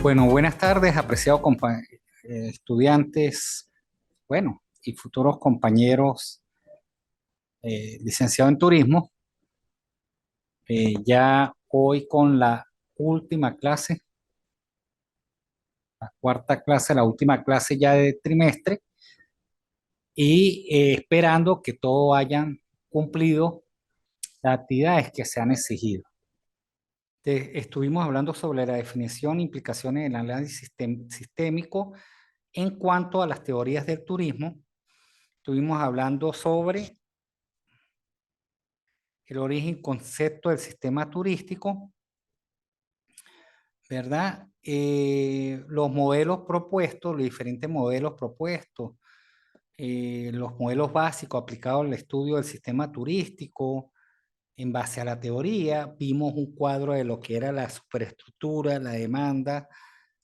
Bueno, buenas tardes, apreciados estudiantes, bueno, y futuros compañeros licenciados en turismo. Ya hoy con la última clase, la cuarta clase, la última clase ya de trimestre, y esperando que todos hayan cumplido las actividades que se han exigido. Estuvimos hablando sobre la definición e implicaciones del análisis sistémico en cuanto a las teorías del turismo. Estuvimos hablando sobre el origen y concepto del sistema turístico, ¿verdad? Los modelos propuestos, los diferentes modelos propuestos, los modelos básicos aplicados al estudio del sistema turístico. En base a la teoría, vimos un cuadro de lo que era la superestructura, la demanda,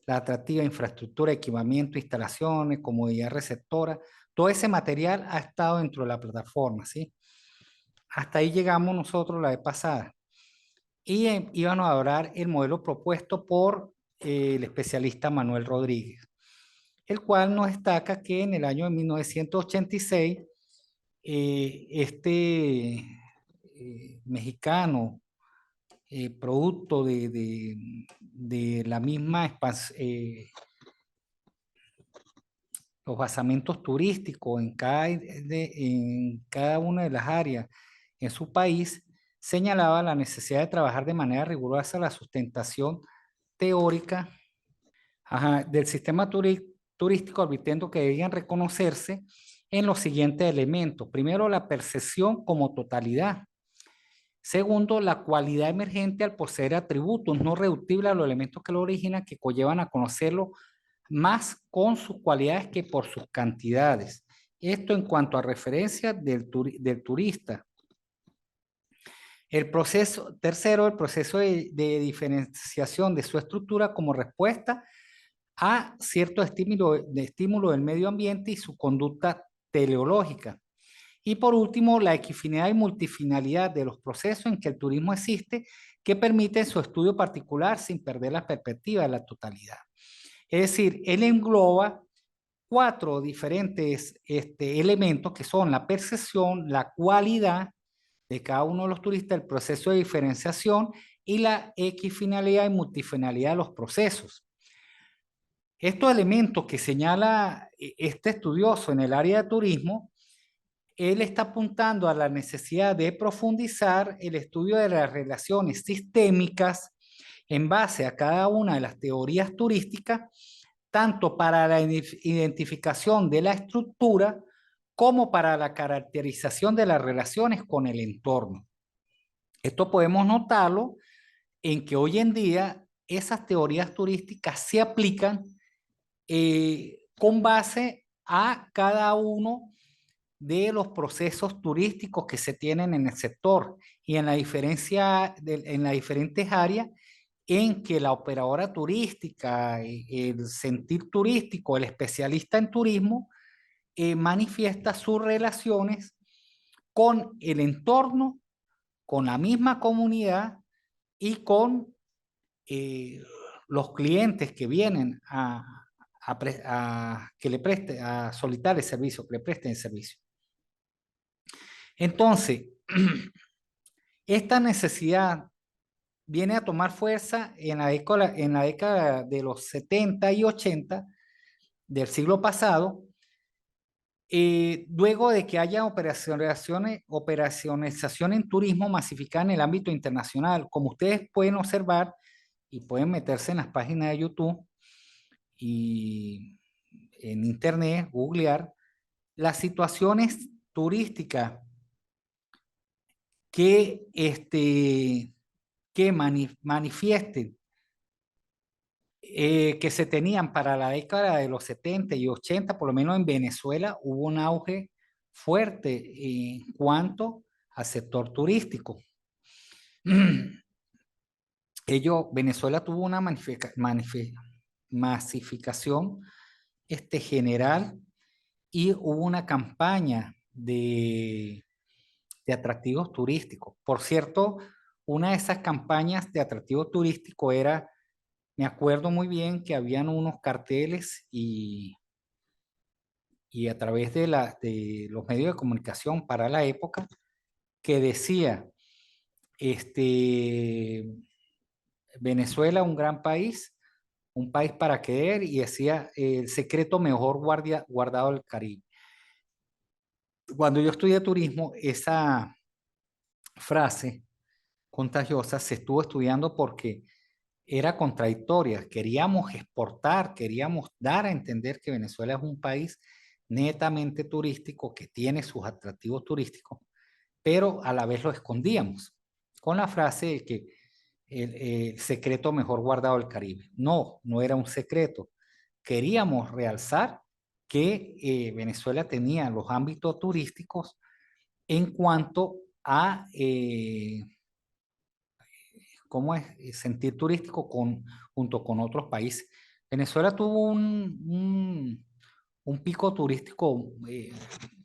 la atractiva infraestructura, equipamiento, instalaciones, comodidad receptora. Todo ese material ha estado dentro de la plataforma, ¿sí? Hasta ahí llegamos nosotros la vez pasada. Y íbamos a hablar el modelo propuesto por el especialista Manuel Rodríguez, el cual nos destaca que en el año de 1986, este mexicano, producto de la misma los basamentos turísticos en cada una de las áreas en su país, señalaba la necesidad de trabajar de manera rigurosa la sustentación teórica, del sistema turístico, advirtiendo que debían reconocerse en los siguientes elementos. Primero, la percepción como totalidad. Segundo, la cualidad emergente al poseer atributos no reductibles a los elementos que lo originan, que conllevan a conocerlo más con sus cualidades que por sus cantidades. Esto en cuanto a referencia del turista. Tercero, el proceso de diferenciación de su estructura como respuesta a cierto estímulo del medio ambiente y su conducta teleológica. Y por último, la equifinidad y multifinalidad de los procesos en que el turismo existe, que permiten su estudio particular sin perder la perspectiva de la totalidad. Es decir, él engloba cuatro diferentes elementos que son la percepción, la cualidad de cada uno de los turistas, el proceso de diferenciación y la equifinalidad y multifinalidad de los procesos. Estos elementos que señala este estudioso en el área de turismo, él está apuntando a la necesidad de profundizar el estudio de las relaciones sistémicas en base a cada una de las teorías turísticas, tanto para la identificación de la estructura como para la caracterización de las relaciones con el entorno. Esto podemos notarlo en que hoy en día esas teorías turísticas se aplican con base a cada uno de los procesos turísticos que se tienen en el sector y en en las diferentes áreas en que la operadora turística, el sentir turístico, el especialista en turismo, manifiesta sus relaciones con el entorno, con la misma comunidad y con eh, los clientes que vienen que le preste, a solicitar el servicio, que le presten el servicio. Entonces, esta necesidad viene a tomar fuerza en la década de los 70 y 80 del siglo pasado, luego de que haya operacionalización en turismo masificada en el ámbito internacional. Como ustedes pueden observar y pueden meterse en las páginas de YouTube y en internet, googlear, las situaciones turísticas que, que manifiesten que se tenían para la década de los 70 y 80, por lo menos en Venezuela, hubo un auge fuerte en cuanto al sector turístico. Venezuela tuvo una masificación general y hubo una campaña de atractivos turísticos. Por cierto, una de esas campañas de atractivos turísticos era me acuerdo muy bien que habían unos carteles y a través de los medios de comunicación para la época que decía, este, Venezuela, un gran país, un país para querer, y decía el secreto mejor guardado del Caribe. Cuando yo estudié turismo, esa frase contagiosa se estuvo estudiando porque era contradictoria. Queríamos exportar, queríamos dar a entender que Venezuela es un país netamente turístico, que tiene sus atractivos turísticos, pero a la vez lo escondíamos con la frase de que el secreto mejor guardado del Caribe. No, no era un secreto. Queríamos realzar que Venezuela tenía los ámbitos turísticos en cuanto a cómo es sentir turístico junto con otros países. Venezuela tuvo un pico turístico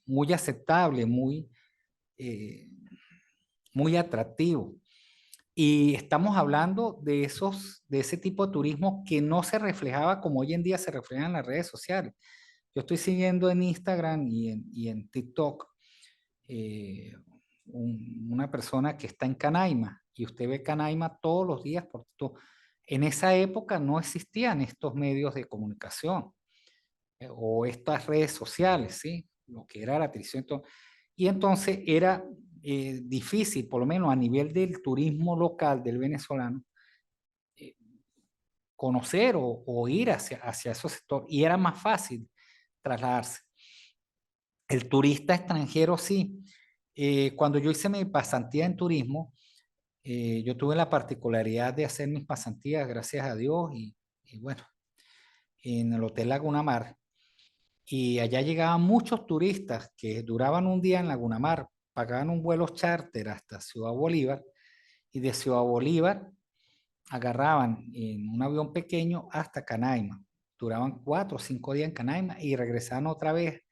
muy aceptable, eh, muy atractivo. Y estamos hablando de ese tipo de turismo que no se reflejaba como hoy en día se refleja en las redes sociales. Yo estoy siguiendo en Instagram y en TikTok eh, una persona que está en Canaima y usted ve Canaima todos los días por todo. En esa época no existían estos medios de comunicación o estas redes sociales, ¿sí? Lo que era la televisión. Y entonces era difícil, por lo menos a nivel del turismo local del venezolano, eh, conocer o ir hacia esos sectores. Y era más fácil trasladarse. El turista extranjero sí. Cuando yo hice mi pasantía en turismo, yo tuve la particularidad de hacer mis pasantías, gracias a Dios, y bueno, en el Hotel Laguna Mar. Y allá llegaban muchos turistas que duraban un día en Laguna Mar, pagaban un vuelo charter hasta Ciudad Bolívar y de Ciudad Bolívar agarraban en un avión pequeño hasta Canaima. Duraban 4 o 5 días en Canaima y regresaban otra vez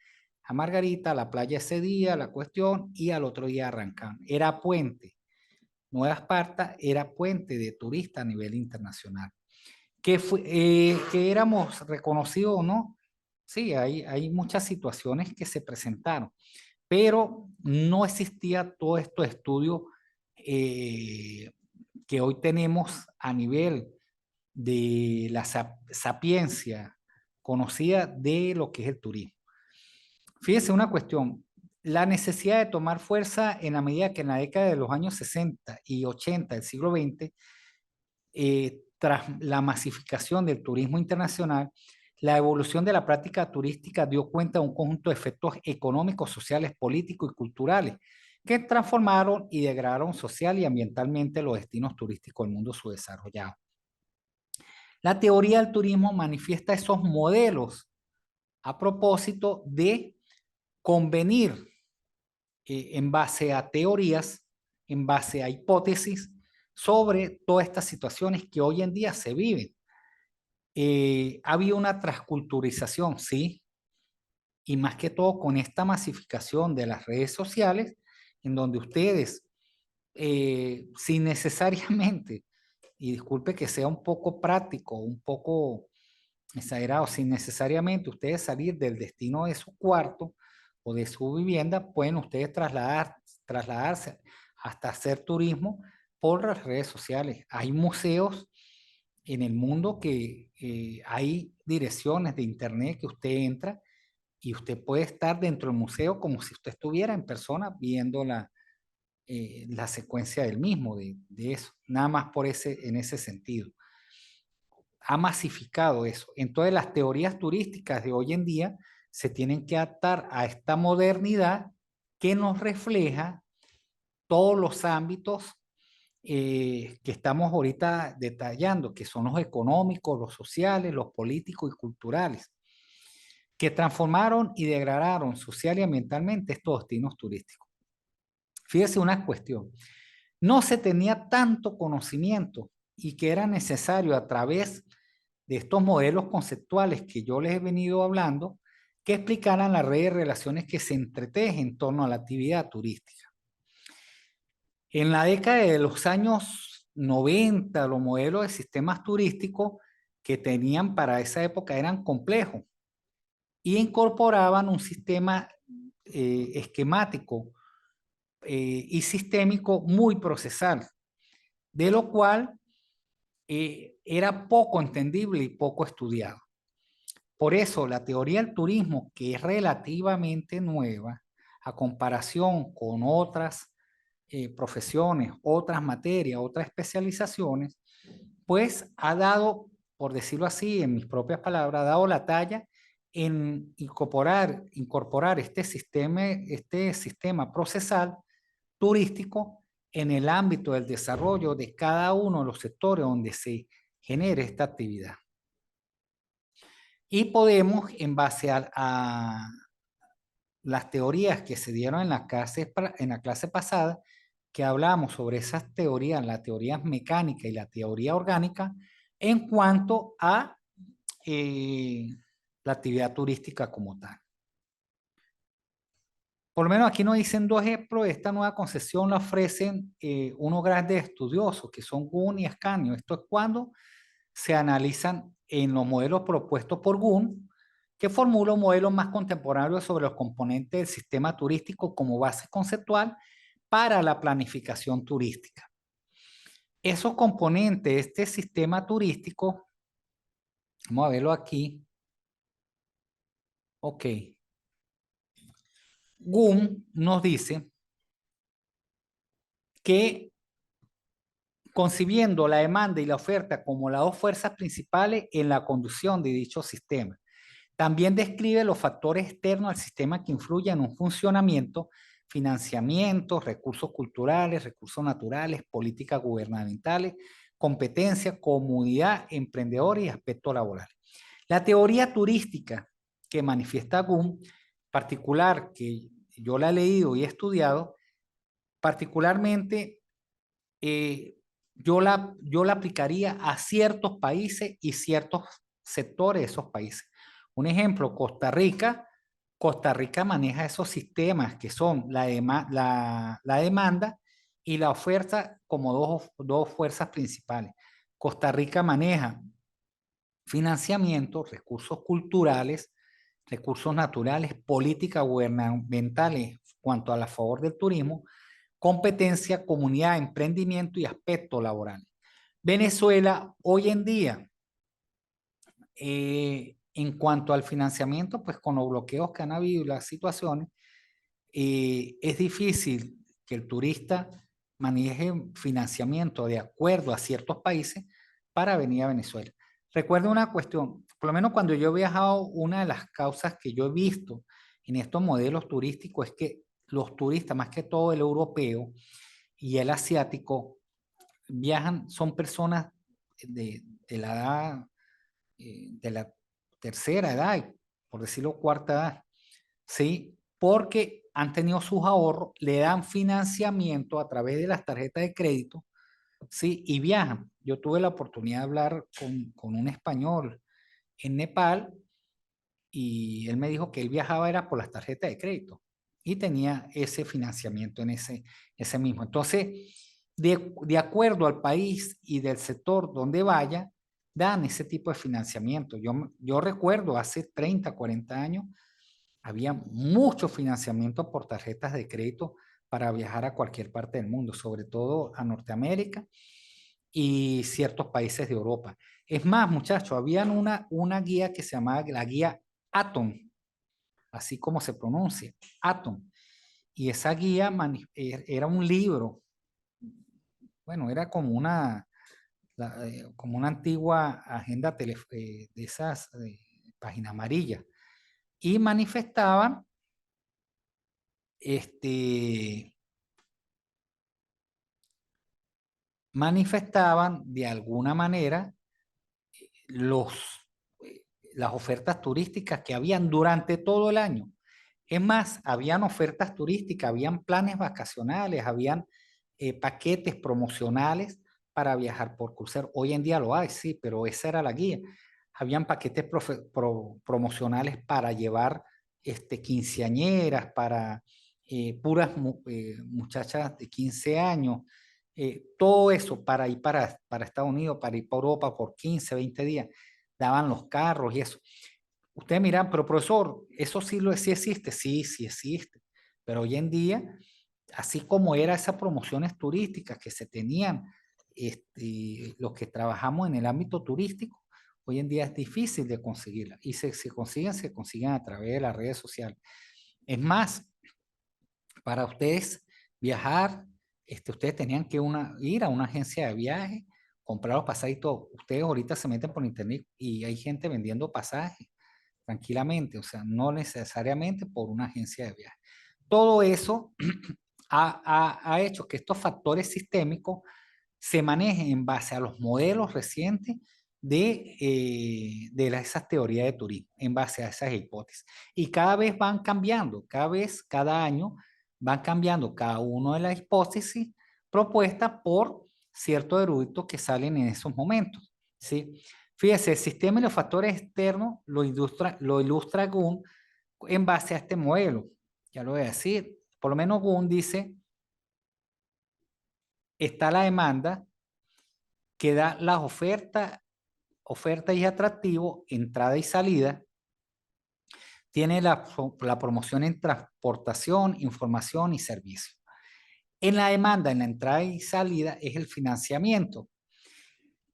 a Margarita, a la playa ese día, la cuestión, y al otro día arrancaban. Era puente. Nueva Esparta era puente de turistas a nivel internacional. Que éramos reconocidos o no, sí, hay muchas situaciones que se presentaron, pero no existía todo estos estudios que hoy tenemos a nivel de la sapiencia conocida de lo que es el turismo. Fíjese una cuestión, la necesidad de tomar fuerza en la medida que en la década de los años 60 y 80 del siglo XX, tras la masificación del turismo internacional, la evolución de la práctica turística dio cuenta de un conjunto de efectos económicos, sociales, políticos y culturales que transformaron y degradaron social y ambientalmente los destinos turísticos del mundo subdesarrollado. La teoría del turismo manifiesta esos modelos a propósito de convenir en base a teorías, en base a hipótesis sobre todas estas situaciones que hoy en día se viven. Ha habido una transculturización, sí, y más que todo con esta masificación de las redes sociales, en donde ustedes, sin necesariamente, y disculpe que sea un poco práctico, un poco exagerado, sin necesariamente ustedes salir del destino de su cuarto o de su vivienda, pueden ustedes trasladarse hasta hacer turismo por las redes sociales. Hay museos en el mundo que hay direcciones de internet que usted entra y usted puede estar dentro del museo como si usted estuviera en persona viendo la secuencia del mismo, de eso, nada más en ese sentido. Ha masificado eso. Entonces las teorías turísticas de hoy en día se tienen que adaptar a esta modernidad que nos refleja todos los ámbitos que estamos ahorita detallando, que son los económicos, los sociales, los políticos y culturales, que transformaron y degradaron social y ambientalmente estos destinos turísticos. Fíjese una cuestión, no se tenía tanto conocimiento y que era necesario a través de estos modelos conceptuales que yo les he venido hablando, que explicaran la red de relaciones que se entreteje en torno a la actividad turística. En la década de los años 90, los modelos de sistemas turísticos que tenían para esa época eran complejos y incorporaban un sistema esquemático y sistémico muy procesal, de lo cual era poco entendible y poco estudiado. Por eso la teoría del turismo, que es relativamente nueva a comparación con otras profesiones, otras materias, otras especializaciones, pues ha dado, por decirlo así, en mis propias palabras, ha dado la talla en incorporar este sistema procesal turístico en el ámbito del desarrollo de cada uno de los sectores donde se genere esta actividad. Y podemos, en base a las teorías que se dieron en en la clase pasada, que hablamos sobre esas teorías, la teoría mecánica y la teoría orgánica, en cuanto a la actividad turística como tal. Por lo menos aquí nos dicen dos ejemplos. Esta nueva concesión la ofrecen unos grandes estudiosos que son Gunn y Ascanio. Esto es cuando se analizan en los modelos propuestos por Gunn, que formula un modelo más contemporáneo sobre los componentes del sistema turístico como base conceptual para la planificación turística. Esos componentes de este sistema turístico, vamos a verlo aquí. Ok. Gunn nos dice que concibiendo la demanda y la oferta como las dos fuerzas principales en la conducción de dicho sistema. También describe los factores externos al sistema que influyen en un funcionamiento, financiamiento, recursos culturales, recursos naturales, políticas gubernamentales, competencia, comunidad, emprendedores y aspectos laborales. La teoría turística que manifiesta Gunn, particular que yo la he leído y he estudiado, particularmente yo la aplicaría a ciertos países y ciertos sectores de esos países. Un ejemplo, Costa Rica. Costa Rica maneja esos sistemas que son la demanda y la oferta como dos fuerzas principales. Costa Rica maneja financiamiento, recursos culturales, recursos naturales, políticas gubernamentales cuanto a la favor del turismo, competencia, comunidad, emprendimiento y aspecto laboral. Venezuela hoy en día, en cuanto al financiamiento, pues con los bloqueos que han habido y las situaciones, es difícil que el turista maneje financiamiento de acuerdo a ciertos países para venir a Venezuela. Recuerdo una cuestión, por lo menos cuando yo he viajado, una de las causas que yo he visto en estos modelos turísticos es que los turistas, más que todo el europeo y el asiático, viajan, son personas de la edad, de la tercera edad, por decirlo cuarta edad, ¿sí? Porque han tenido sus ahorros, le dan financiamiento a través de las tarjetas de crédito, ¿sí? Y viajan. Yo tuve la oportunidad de hablar con un español en Nepal y él me dijo que él viajaba era por las tarjetas de crédito y tenía ese financiamiento en ese mismo. Entonces, de acuerdo al país y del sector donde vaya, dan ese tipo de financiamiento. Yo recuerdo hace 30, 40 años, había mucho financiamiento por tarjetas de crédito para viajar a cualquier parte del mundo, sobre todo a Norteamérica y ciertos países de Europa. Es más, muchachos, había una guía que se llamaba la guía Atom, así como se pronuncia, Atom. Y esa guía era un libro, bueno, era como como una antigua agenda de esas páginas amarillas. Y este, manifestaban de alguna manera los, las ofertas turísticas que habían durante todo el año. Es más, habían ofertas turísticas, habían planes vacacionales, habían paquetes promocionales para viajar por crucero. Hoy en día lo hay, sí, pero esa era la guía. Habían paquetes promocionales para llevar quinceañeras, para puras muchachas de 15 años, todo eso para ir para Estados Unidos, para ir para Europa por 15, 20 días. daban los carros y eso. Ustedes miran, pero profesor, ¿eso sí existe? Sí, sí existe. Pero hoy en día, así como era esas promociones turísticas que se tenían los que trabajamos en el ámbito turístico, hoy en día es difícil de conseguirla. Y se consiguen a través de las redes sociales. Es más, para ustedes viajar, ustedes tenían que ir a una agencia de viaje, comprar los pasajes y todo. Ustedes ahorita se meten por internet y hay gente vendiendo pasajes tranquilamente, o sea, no necesariamente por una agencia de viaje. Todo eso ha hecho que estos factores sistémicos se manejen en base a los modelos recientes de esas teorías de turismo, en base a esas hipótesis. Y cada vez van cambiando, cada año van cambiando cada una de las hipótesis propuestas por ciertos eruditos que salen en esos momentos. ¿Sí? Fíjese, el sistema y los factores externos lo ilustra Gunn en base a este modelo. Ya lo voy a decir. Por lo menos Gunn dice, está la demanda que da las ofertas y atractivos, entrada y salida. Tiene la promoción en transportación, información y servicio. En la demanda, en la entrada y salida, es el financiamiento.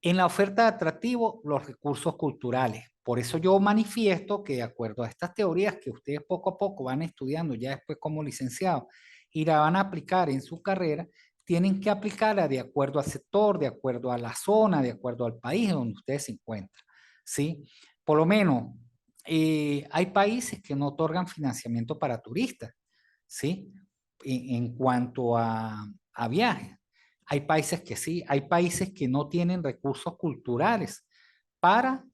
En la oferta de atractivo, los recursos culturales. Por eso yo manifiesto que de acuerdo a estas teorías que ustedes poco a poco van estudiando ya después como licenciados y la van a aplicar en su carrera, tienen que aplicarla de acuerdo al sector, de acuerdo a la zona, de acuerdo al país donde ustedes se encuentran. ¿Sí? Por lo menos, hay países que no otorgan financiamiento para turistas, ¿sí? En cuanto a viajes. Hay países que sí, hay países que no tienen recursos culturales para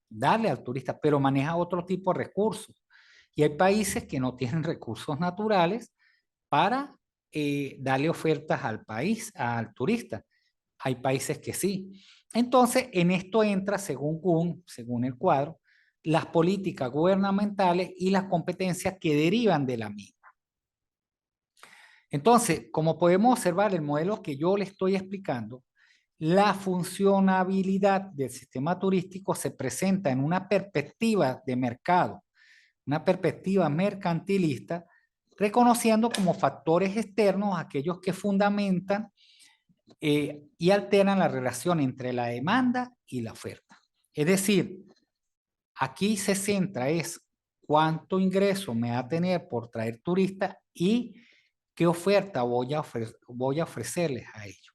darle al turista, pero maneja otro tipo de recursos. Y hay países que no tienen recursos naturales para darle ofertas al país, al turista. Hay países que sí. Entonces, en esto entra, según Kuhn, según el cuadro, las políticas gubernamentales y las competencias que derivan de la misma. Entonces, como podemos observar, el modelo que yo le estoy explicando, la funcionabilidad del sistema turístico se presenta en una perspectiva de mercado, una perspectiva mercantilista, reconociendo como factores externos aquellos que fundamentan y alteran la relación entre la demanda y la oferta. Es decir, aquí se centra es cuánto ingreso me va a tener por traer turistas y qué oferta voy a ofrecerles a ellos.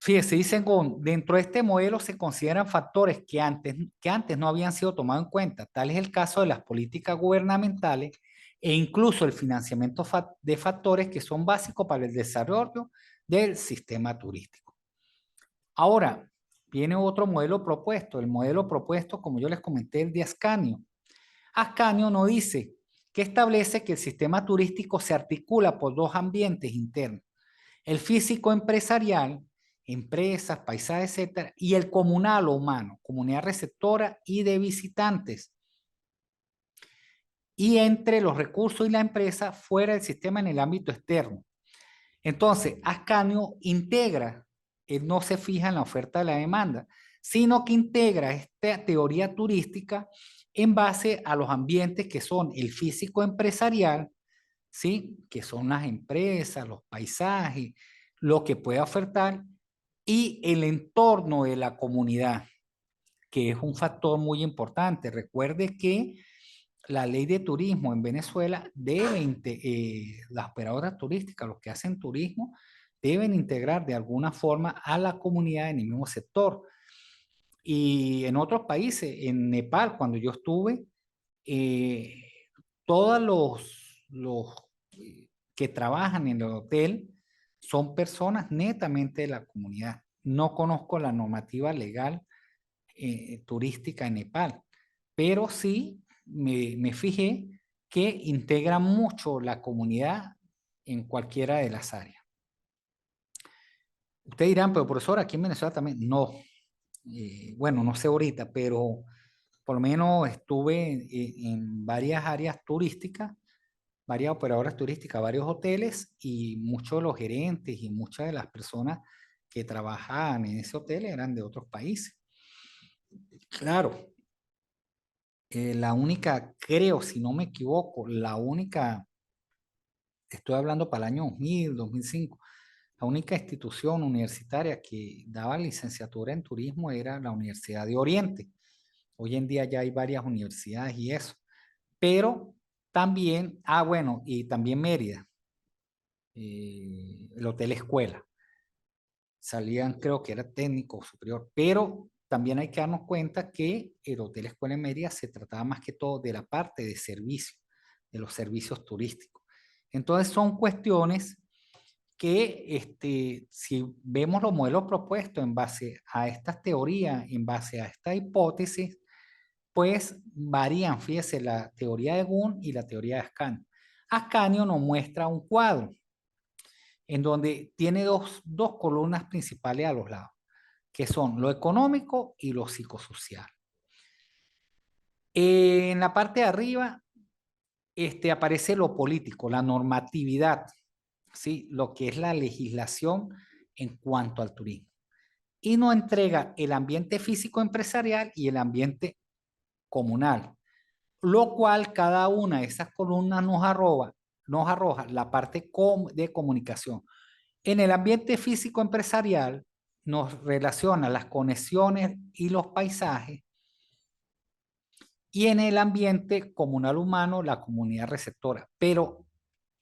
Fíjense, dicen, dentro de este modelo se consideran factores que antes no habían sido tomados en cuenta. Tal es el caso de las políticas gubernamentales e incluso el financiamiento de factores que son básicos para el desarrollo del sistema turístico. Ahora, viene otro modelo propuesto. El modelo propuesto, como yo les comenté, el de Ascanio. Ascanio nos dice que establece que el sistema turístico se articula por dos ambientes internos. El físico empresarial, empresas, paisajes, etcétera, y el comunal o humano, comunidad receptora y de visitantes. Y entre los recursos y la empresa fuera del sistema en el ámbito externo. Entonces, Ascanio integra, él no se fija en la oferta de la demanda, sino que integra esta teoría turística en base a los ambientes que son el físico empresarial, ¿sí? Que son las empresas, los paisajes, lo que puede ofertar, y el entorno de la comunidad, que es un factor muy importante. Recuerde que la ley de turismo en Venezuela las operadoras turísticas, los que hacen turismo, deben integrar de alguna forma a la comunidad en el mismo sector. Y en otros países, en Nepal, cuando yo estuve, eh, todos los que trabajan en el hotel son personas netamente de la comunidad. No conozco la normativa legal turística en Nepal, pero sí me fijé que integra mucho la comunidad en cualquiera de las áreas. Ustedes dirán, pero profesor, aquí en Venezuela también. No, bueno, no sé ahorita, pero por lo menos estuve en varias áreas turísticas, varias operadoras turísticas, varios hoteles y muchos de los gerentes y muchas de las personas que trabajaban en ese hotel eran de otros países. Claro, la única, creo, si no me equivoco, la única, estoy hablando para el año 2000, 2005, la única institución universitaria que daba licenciatura en turismo era la Universidad de Oriente. Hoy en día ya hay varias universidades y eso. Pero también, bueno, y también Mérida, el Hotel Escuela. Salían, creo que era técnico superior, pero también hay que darnos cuenta que el Hotel Escuela en Mérida se trataba más que todo de la parte de servicio, de los servicios turísticos. Entonces son cuestiones que si vemos los modelos propuestos en base a estas teorías, en base a esta hipótesis, pues varían, fíjese, la teoría de Gunn y la teoría de Ascanio. Ascanio nos muestra un cuadro en donde tiene dos columnas principales a los lados, que son lo económico y lo psicosocial. En la parte de arriba aparece lo político, la normatividad, ¿sí? Lo que es la legislación en cuanto al turismo. Y nos entrega el ambiente físico empresarial y el ambiente comunal, lo cual cada una de esas columnas nos arroja la parte de comunicación. En el ambiente físico empresarial nos relaciona las conexiones y los paisajes, y en el ambiente comunal humano la comunidad receptora. Pero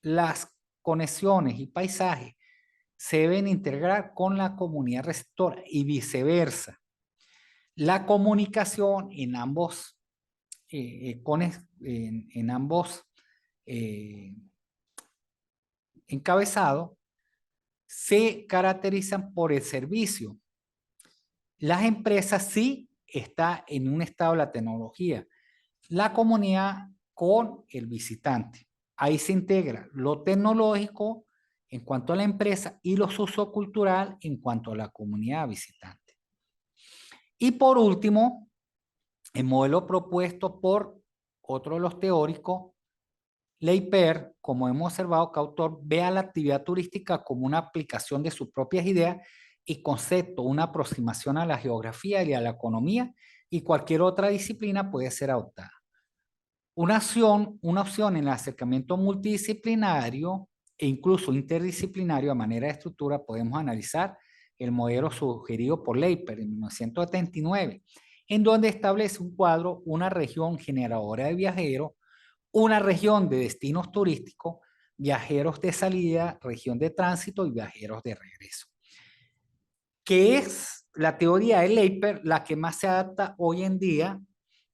las conexiones y paisajes se deben integrar con la comunidad receptora y viceversa. La comunicación en ambos, en ambos encabezados se caracterizan por el servicio. Las empresas sí está en un estado de la tecnología, la comunidad con el visitante. Ahí se integra lo tecnológico en cuanto a la empresa y lo sociocultural en cuanto a la comunidad visitante. Y por último, el modelo propuesto por otro de los teóricos, Leiper, como hemos observado, que autor ve a la actividad turística como una aplicación de sus propias ideas y conceptos, una aproximación a la geografía y a la economía, y cualquier otra disciplina puede ser adoptada. Una opción en el acercamiento multidisciplinario e incluso interdisciplinario a manera de estructura, podemos analizar el modelo sugerido por Leiper en 1979, en donde establece un cuadro, una región generadora de viajeros, una región de destinos turísticos, viajeros de salida, región de tránsito y viajeros de regreso. Que es la teoría de Leiper la que más se adapta hoy en día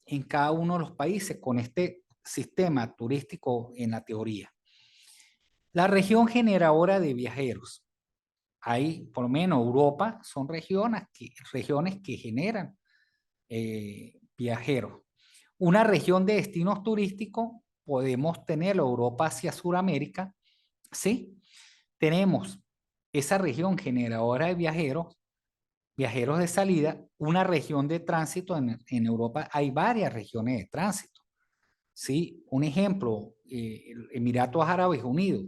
en cada uno de los países con este sistema turístico en la teoría. La región generadora de viajeros. Hay, por lo menos Europa, son regiones que generan viajeros. Una región de destinos turísticos, podemos tener Europa hacia Sudamérica, ¿sí? Tenemos esa región generadora de viajeros de salida, una región de tránsito. En Europa hay varias regiones de tránsito, ¿sí? Un ejemplo, Emiratos Árabes Unidos,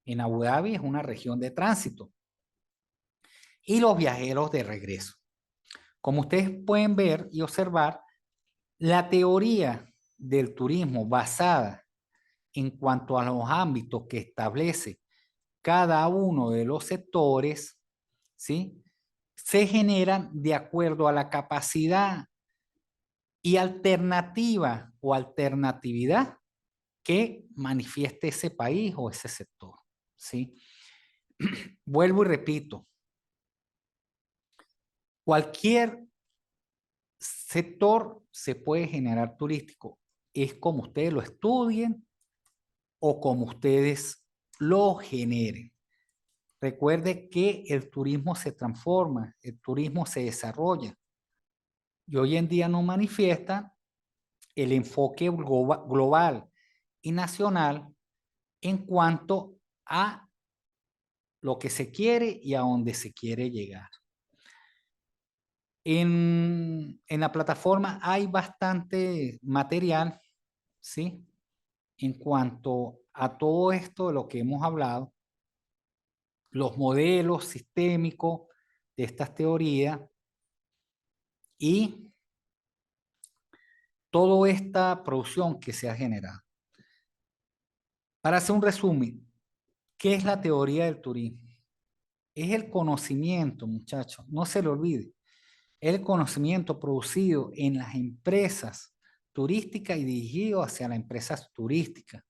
en Abu Dhabi es una región de tránsito. Y los viajeros de regreso. Como ustedes pueden ver y observar, la teoría del turismo basada en cuanto a los ámbitos que establece cada uno de los sectores, ¿sí? Se generan de acuerdo a la capacidad y alternativa o alternatividad que manifieste ese país o ese sector, ¿sí? Vuelvo y repito, cualquier sector se puede generar turístico, es como ustedes lo estudien o como ustedes lo generen. Recuerde que el turismo se transforma, el turismo se desarrolla y hoy en día nos manifiesta el enfoque global y nacional en cuanto a lo que se quiere y a dónde se quiere llegar. En la plataforma hay bastante material, ¿sí? En cuanto a todo esto de lo que hemos hablado, los modelos sistémicos de estas teorías y toda esta producción que se ha generado. Para hacer un resumen, ¿qué es la teoría del turismo? Es el conocimiento, muchachos, no se lo olvide. El conocimiento producido en las empresas turísticas y dirigido hacia las empresas turísticas.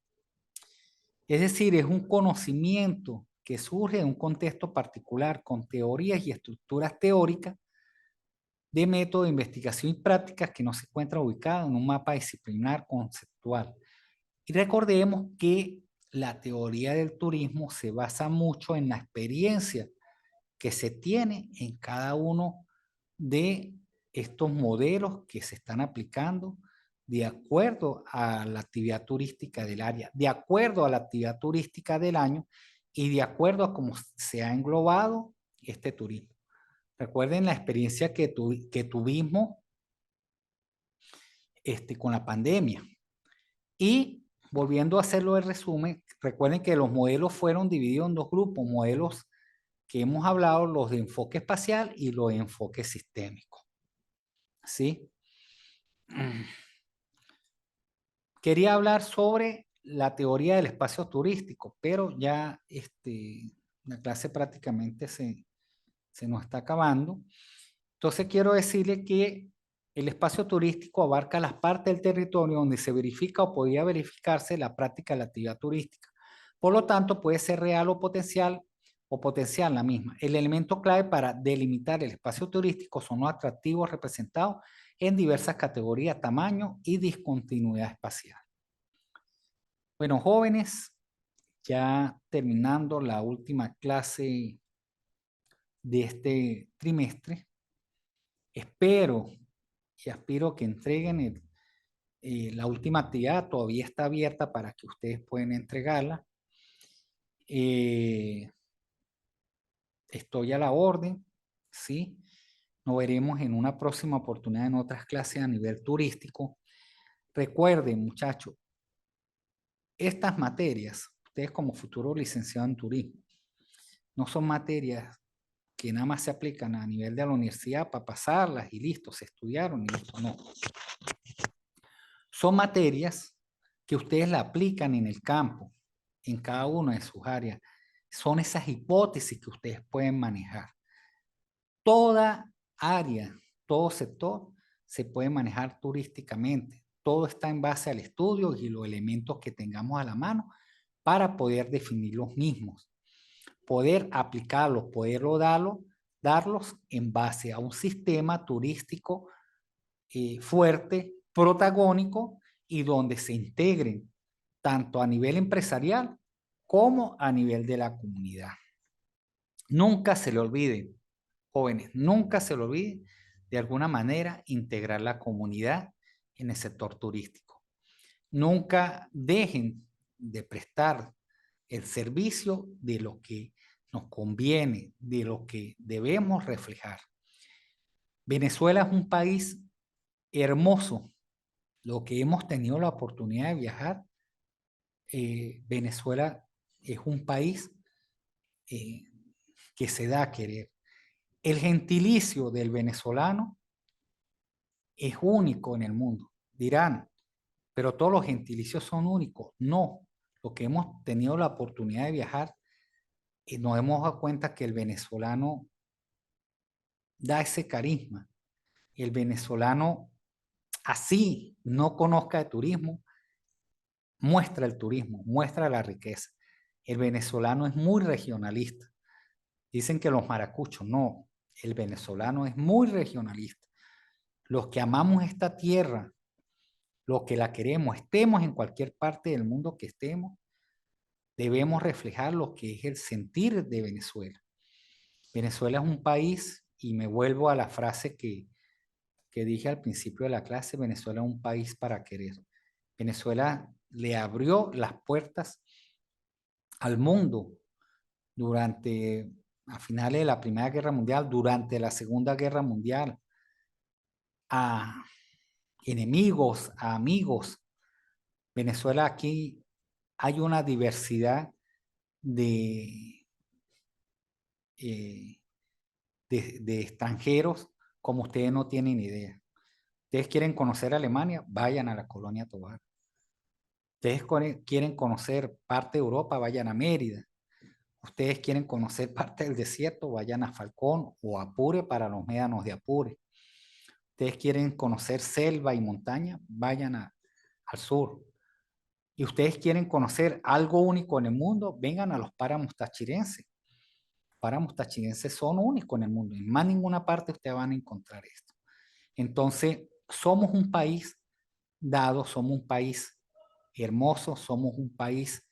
Es decir, es un conocimiento que surge en un contexto particular con teorías y estructuras teóricas de método de investigación y prácticas que no se encuentra ubicado en un mapa disciplinar conceptual. Y recordemos que la teoría del turismo se basa mucho en la experiencia que se tiene en cada uno de estos modelos que se están aplicando de acuerdo a la actividad turística del área, de acuerdo a la actividad turística del año y de acuerdo a cómo se ha englobado este turismo. Recuerden la experiencia que tuvimos con la pandemia. Y volviendo a hacerlo el resumen, recuerden que los modelos fueron divididos en dos grupos, modelos que hemos hablado, los de enfoque espacial y los de enfoque sistémico. ¿Sí? Quería hablar sobre la teoría del espacio turístico, pero ya la clase prácticamente se nos está acabando. Entonces quiero decirle que el espacio turístico abarca las partes del territorio donde se verifica o podría verificarse la práctica de la actividad turística. Por lo tanto, puede ser real o potencial la misma. El elemento clave para delimitar el espacio turístico son los atractivos representados en diversas categorías, tamaño y discontinuidad espacial. Bueno, jóvenes, ya terminando la última clase de este trimestre, espero y aspiro que entreguen la última actividad, todavía está abierta para que ustedes puedan entregarla. Estoy a la orden, ¿sí? Nos veremos en una próxima oportunidad en otras clases a nivel turístico. Recuerden, muchachos, estas materias, ustedes como futuros licenciados en turismo, no son materias que nada más se aplican a nivel de la universidad para pasarlas y listo, se estudiaron y listo, no. Son materias que ustedes la aplican en el campo, en cada una de sus áreas. Son esas hipótesis que ustedes pueden manejar. Toda área, todo sector se puede manejar turísticamente. Todo está en base al estudio y los elementos que tengamos a la mano para poder definir los mismos. Poder aplicarlos, poderlo darlos en base a un sistema turístico fuerte, protagónico y donde se integren tanto a nivel empresarial como a nivel de la comunidad. Nunca se le olvide, jóvenes, nunca se le olvide de alguna manera integrar la comunidad en el sector turístico. Nunca dejen de prestar el servicio de lo que nos conviene, de lo que debemos reflejar. Venezuela es un país hermoso. Lo que hemos tenido la oportunidad de viajar, Venezuela es un país que se da a querer. El gentilicio del venezolano es único en el mundo. Dirán, pero todos los gentilicios son únicos. No, lo que hemos tenido la oportunidad de viajar, nos hemos dado cuenta que el venezolano da ese carisma. El venezolano, así no conozca de turismo, muestra el turismo, muestra la riqueza. El venezolano es muy regionalista. Dicen que los maracuchos, no, el venezolano es muy regionalista. Los que amamos esta tierra, los que la queremos, estemos en cualquier parte del mundo que estemos, debemos reflejar lo que es el sentir de Venezuela. Venezuela es un país, y me vuelvo a la frase que dije al principio de la clase, Venezuela es un país para querer. Venezuela le abrió las puertas al mundo durante, a finales de la Primera Guerra Mundial, durante la Segunda Guerra Mundial, a enemigos, a amigos. Venezuela, aquí hay una diversidad de de extranjeros como ustedes no tienen idea. Ustedes quieren conocer Alemania, vayan a la Colonia Tovar. Ustedes quieren conocer parte de Europa, vayan a Mérida. Ustedes quieren conocer parte del desierto, vayan a Falcón o Apure para los médanos de Apure. Ustedes quieren conocer selva y montaña, vayan al sur. Y ustedes quieren conocer algo único en el mundo, vengan a los páramos tachirenses. Los páramos tachirenses son únicos en el mundo. En más ninguna parte ustedes van a encontrar esto. Entonces, somos un país dado, somos un país hermoso, somos un país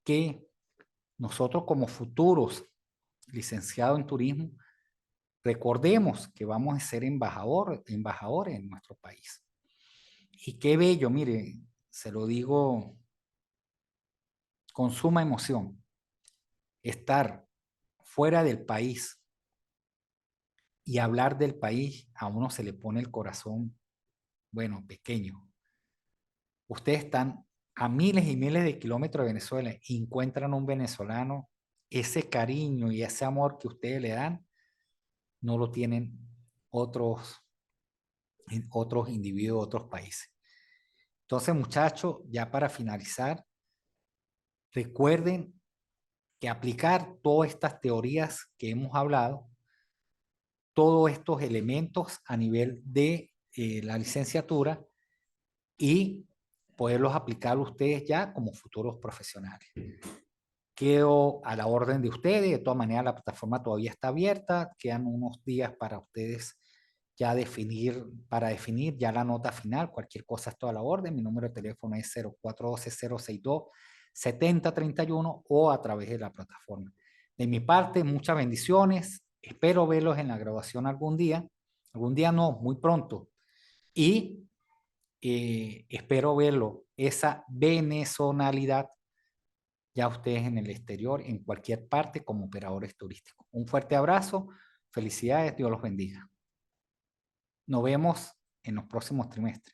que nosotros como futuros licenciados en turismo, recordemos que vamos a ser embajadores en nuestro país. Y qué bello, mire, se lo digo con suma emoción, estar fuera del país y hablar del país, a uno se le pone el corazón, bueno, pequeño. Ustedes están a miles y miles de kilómetros de Venezuela y encuentran un venezolano, ese cariño y ese amor que ustedes le dan, no lo tienen otros individuos, otros países. Entonces, muchachos, ya para finalizar, recuerden que aplicar todas estas teorías que hemos hablado, todos estos elementos a nivel de la licenciatura y poderlos aplicar ustedes ya como futuros profesionales. Quedo a la orden de ustedes. De todas maneras, la plataforma todavía está abierta. Quedan unos días para ustedes ya definir ya la nota final. Cualquier cosa es toda la orden. Mi número de teléfono es 0412-062-7031 o a través de la plataforma. De mi parte, muchas bendiciones. Espero verlos en la graduación algún día. Algún día no, muy pronto. Y espero verlo, esa venezonalidad ya ustedes en el exterior, en cualquier parte como operadores turísticos. Un fuerte abrazo, felicidades, Dios los bendiga. Nos vemos en los próximos trimestres.